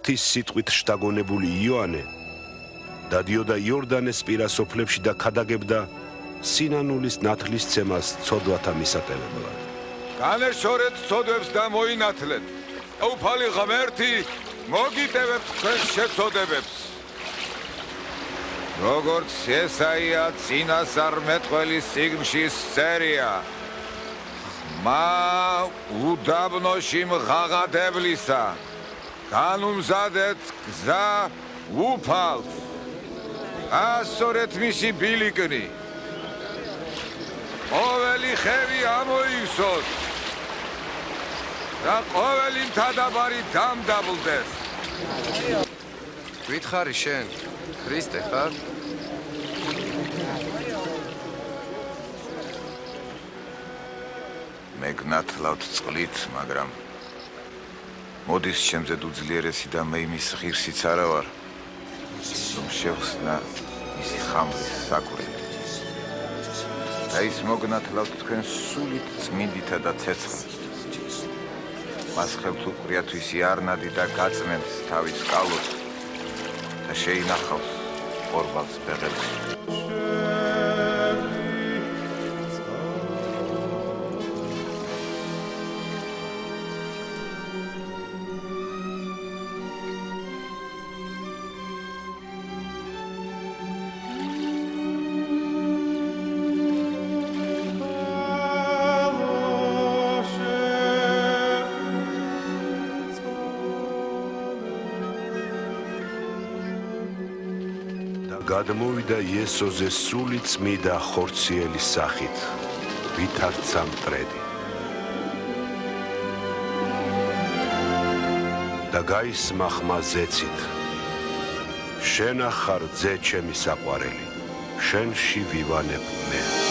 ღვთის სიტყვით შთაგონებული იოანე დადიოდა იორდანეს პირას ოფლებში და ქადაგებდა სინანულის ნათლის ცემას ცოდვათა მისატევებლად. განეშორეთ ცოდვებს და მოინათლეთ. უფალი ღმერთი მოგიტევებთ თქვენს შეცოდებებს. როგორც ესაია წინასწარმეტყველის წიგნში წერია, მა უდაბნოში მღაღადებლისა განუმზადეთ გზა უფალს. ასორეთ მისი ბილიკნი. ყოველი ხევი ამოივსოს და ყოველი მთადაბარი დამდაბლდეს. გითხარი შენ, ქრისტე ხარ? მე გნათლავთ წყლით, მაგრამ მოდის ჩემზე უძლიერესი და მე იმის ღირსიც არა ვარ, რომ შევხსნა მისი ხამლის საკვირელი. და ის მოგნათლავთ თქვენ სულით, წმინდითა და ცეცხლით. მას ხელთ უყრიათ ვისი არნადი და გაწმენს თავის კალოს და შეინახავს ყორბალს ბეღელში. გადმოვიდა იესოზე სული წმიდა ხორციელი სახით, ვითარცა მტრედი. და გაისმა ხმა ზეცით. შენ ახარ ძე ჩემი საყვარელი, შენში ვივანებ მე.